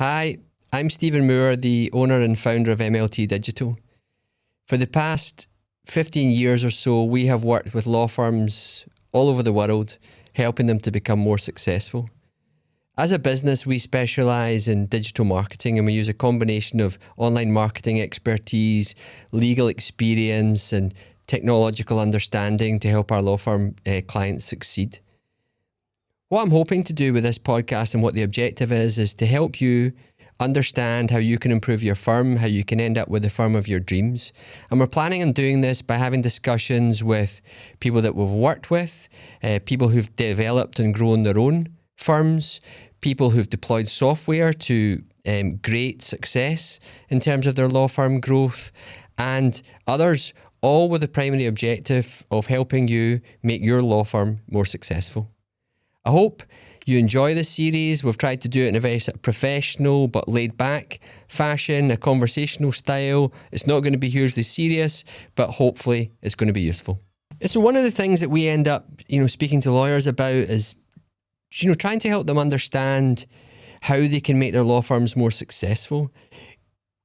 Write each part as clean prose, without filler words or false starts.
Hi, I'm Stephen Moore, the owner and founder of MLT Digital. For the past 15 years or so, we have worked with law firms all over the world, helping them to become more successful. As a business, we specialize in digital marketing, and we use a combination of online marketing expertise, legal experience, and technological understanding to help our law firm clients succeed. What I'm hoping to do with this podcast and what the objective is to help you understand how you can improve your firm, how you can end up with the firm of your dreams. And we're planning on doing this by having discussions with people that we've worked with, people who've developed and grown their own firms, people who've deployed software to great success in terms of their law firm growth, and others, all with the primary objective of helping you make your law firm more successful. I hope you enjoy this series. We've tried to do it in a very sort of professional but laid back fashion, a conversational style. It's not going to be hugely serious, but hopefully it's going to be useful. So one of the things that we end up, speaking to lawyers about is, trying to help them understand how they can make their law firms more successful.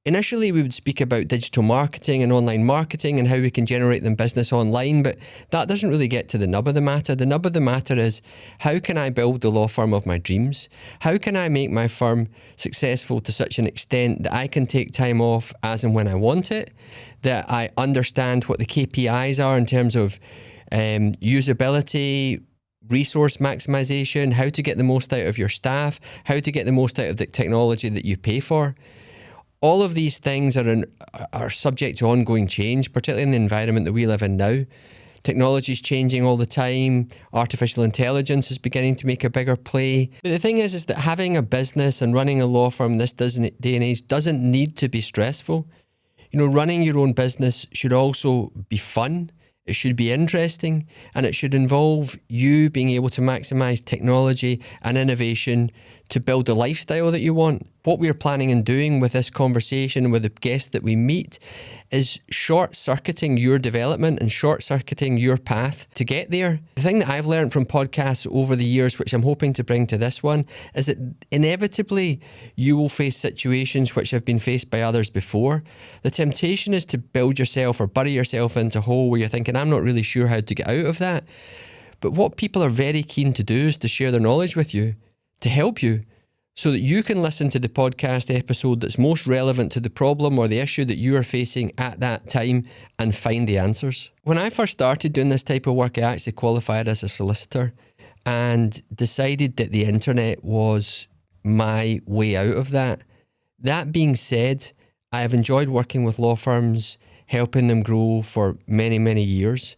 Initially, we would speak about digital marketing and online marketing and how we can generate them business online, but that doesn't really get to the nub of the matter. The nub of the matter is, how can I build the law firm of my dreams? How can I make my firm successful to such an extent that I can take time off as and when I want it, that I understand what the KPIs are in terms of usability, resource maximization, how to get the most out of your staff, how to get the most out of the technology that you pay for. All of these things are subject to ongoing change, particularly in the environment that we live in now. Technology is changing all the time. Artificial intelligence is beginning to make a bigger play. But the thing is that having a business and running a law firm in this day and age doesn't need to be stressful. Running your own business should also be fun. It should be interesting, and it should involve you being able to maximize technology and innovation to build the lifestyle that you want. What we're planning on doing with this conversation with the guests that we meet is short-circuiting your development and short-circuiting your path to get there. The thing that I've learned from podcasts over the years, which I'm hoping to bring to this one, is that inevitably you will face situations which have been faced by others before. The temptation is to build yourself or bury yourself into a hole where you're thinking, I'm not really sure how to get out of that. But what people are very keen to do is to share their knowledge with you, to help you, so that you can listen to the podcast episode that's most relevant to the problem or the issue that you are facing at that time and find the answers. When I first started doing this type of work, I actually qualified as a solicitor and decided that the internet was my way out of that. That being said, I have enjoyed working with law firms, helping them grow for many, many years.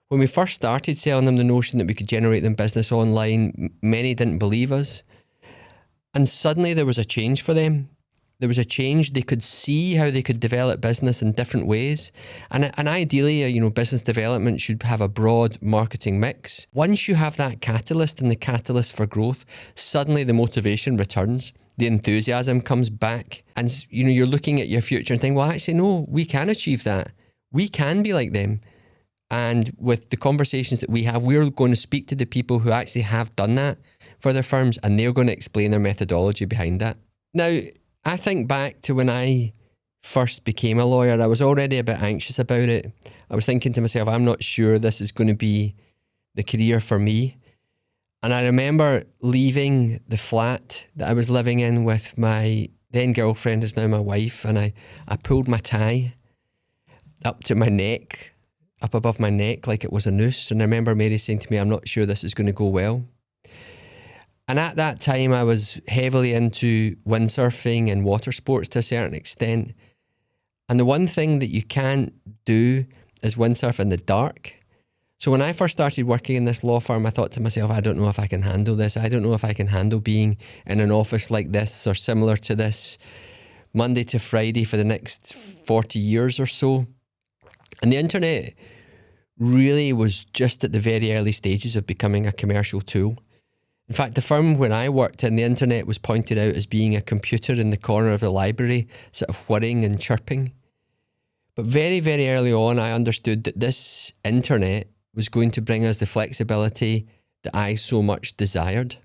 When we first started selling them the notion that we could generate them business online, many didn't believe us. And suddenly there was a change for them. There was a change. They could see how they could develop business in different ways. And ideally, business development should have a broad marketing mix. Once you have that catalyst and the catalyst for growth, suddenly the motivation returns. The enthusiasm comes back. And, you're looking at your future and thinking, well, actually, no, we can achieve that. We can be like them. And with the conversations that we have, we're going to speak to the people who actually have done that for their firms, and they're going to explain their methodology behind that. Now, I think back to when I first became a lawyer, I was already a bit anxious about it. I was thinking to myself, I'm not sure this is going to be the career for me. And I remember leaving the flat that I was living in with my then girlfriend, who's now my wife, and I pulled my tie up to my neck, up above my neck like it was a noose. And I remember Mary saying to me, I'm not sure this is going to go well. And at that time, I was heavily into windsurfing and water sports to a certain extent. And the one thing that you can't do is windsurf in the dark. So when I first started working in this law firm, I thought to myself, I don't know if I can handle this. I don't know if I can handle being in an office like this or similar to this Monday to Friday for the next 40 years or so. And the internet really was just at the very early stages of becoming a commercial tool. In fact, the firm where I worked in, the internet was pointed out as being a computer in the corner of the library, sort of whirring and chirping. But very, very early on, I understood that this internet was going to bring us the flexibility that I so much desired.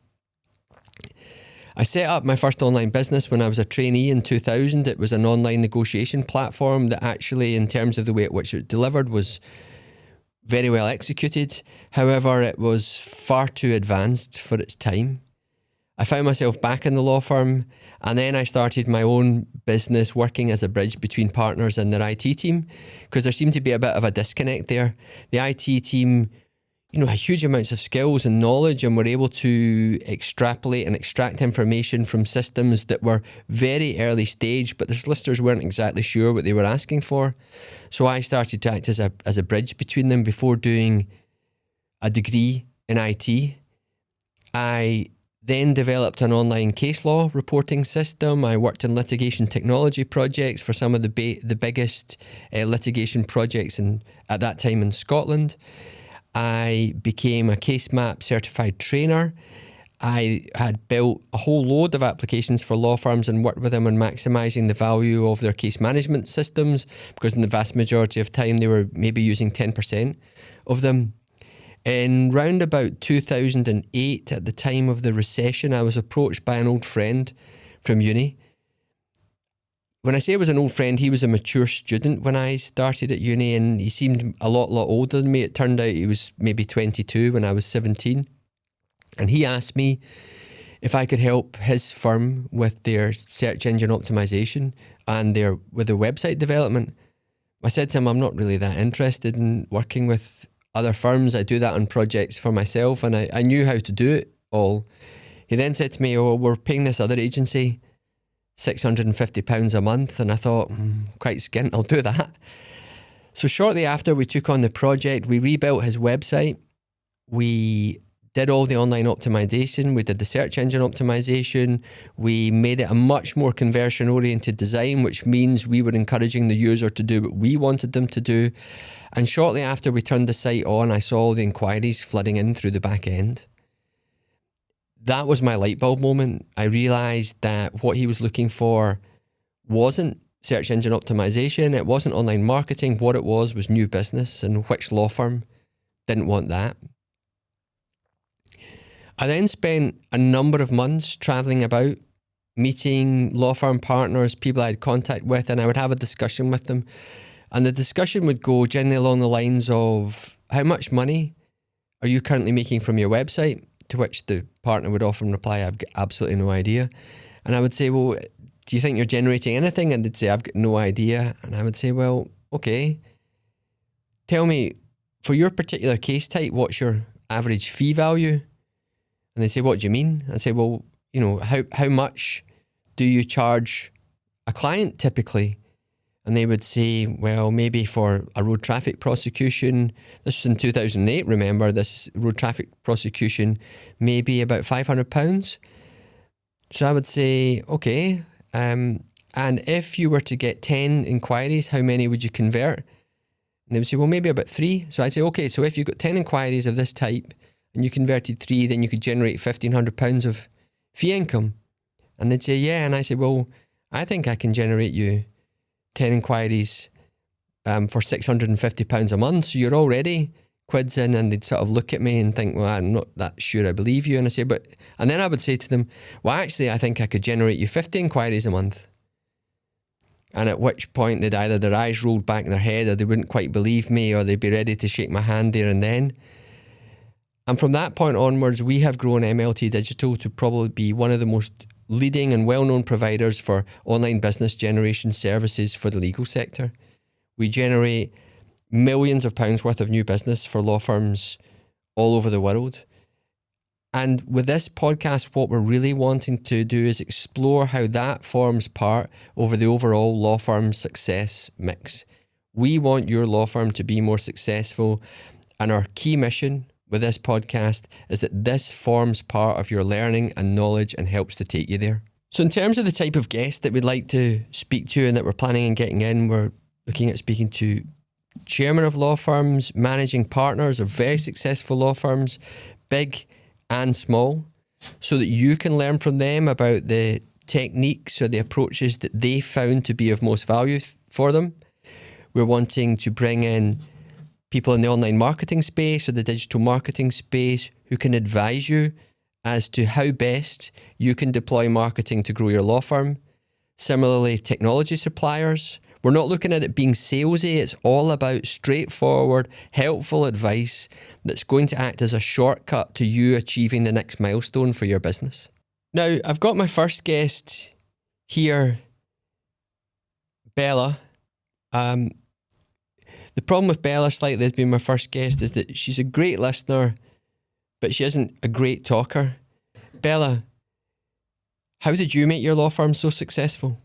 I set up my first online business when I was a trainee in 2000. It was an online negotiation platform that actually, in terms of the way at which it delivered, was very well executed. However, it was far too advanced for its time. I found myself back in the law firm, and then I started my own business working as a bridge between partners and their IT team, because there seemed to be a bit of a disconnect there. The IT team, had huge amounts of skills and knowledge, and were able to extrapolate and extract information from systems that were very early stage, but the solicitors weren't exactly sure what they were asking for. So I started to act as a bridge between them before doing a degree in IT. I then developed an online case law reporting system. I worked in litigation technology projects for some of the biggest litigation projects at that time in Scotland. I became a case map certified trainer. I had built a whole load of applications for law firms and worked with them on maximising the value of their case management systems, because in the vast majority of time they were maybe using 10% of them. In round about 2008, at the time of the recession, I was approached by an old friend from uni. When I say it was an old friend, he was a mature student when I started at uni, and he seemed a lot older than me. It turned out he was maybe 22 when I was 17. And he asked me if I could help his firm with their search engine optimization and with their website development. I said to him, I'm not really that interested in working with other firms. I do that on projects for myself, and I knew how to do it all. He then said to me, we're paying this other agency £650 a month. And I thought, quite skint, I'll do that. So shortly after we took on the project, we rebuilt his website. We did all the online optimization. We did the search engine optimization. We made it a much more conversion-oriented design, which means we were encouraging the user to do what we wanted them to do. And shortly after we turned the site on, I saw all the inquiries flooding in through the back end. That was my light bulb moment. I realised that what he was looking for wasn't search engine optimization. It wasn't online marketing. What it was new business, and which law firm didn't want that? I then spent a number of months travelling about, meeting law firm partners, people I had contact with, and I would have a discussion with them. And the discussion would go generally along the lines of, how much money are you currently making from your website? To which the partner would often reply, I've got absolutely no idea. And I would say, well, do you think you're generating anything? And they'd say, I've got no idea. And I would say, well, okay, tell me, for your particular case type, what's your average fee value? And they say, what do you mean? I say, well, how much do you charge a client typically? And they would say, well, maybe for a road traffic prosecution, this was in 2008, remember, this road traffic prosecution, maybe about £500. So I would say, okay, and if you were to get 10 inquiries, how many would you convert? And they would say, well, maybe about 3. So I'd say, okay, so if you got 10 inquiries of this type and you converted 3, then you could generate £1,500 of fee income. And they'd say, yeah. And I said, well, I think I can generate you 10 inquiries for £650 a month. So you're already quids in. And they'd sort of look at me and think, well, I'm not that sure I believe you. And I say, and then I would say to them, well, actually, I think I could generate you 50 inquiries a month. And at which point they'd either their eyes rolled back in their head, or they wouldn't quite believe me, or they'd be ready to shake my hand there and then. And from that point onwards, we have grown MLT Digital to probably be one of the most leading and well-known providers for online business generation services for the legal sector. We generate millions of pounds worth of new business for law firms all over the world. And with this podcast, what we're really wanting to do is explore how that forms part over the overall law firm success mix. We want your law firm to be more successful, and our key mission with this podcast is that this forms part of your learning and knowledge and helps to take you there. So in terms of the type of guest that we'd like to speak to and that we're planning on getting in, we're looking at speaking to chairman of law firms, managing partners of very successful law firms, big and small, so that you can learn from them about the techniques or the approaches that they found to be of most value for them. We're wanting to bring in people in the online marketing space or the digital marketing space who can advise you as to how best you can deploy marketing to grow your law firm. Similarly, technology suppliers. We're not looking at it being salesy. It's all about straightforward, helpful advice that's going to act as a shortcut to you achieving the next milestone for your business. Now, I've got my first guest here, Bella. The problem with Bella slightly as being my first guest is that she's a great listener, but she isn't a great talker. Bella, how did you make your law firm so successful?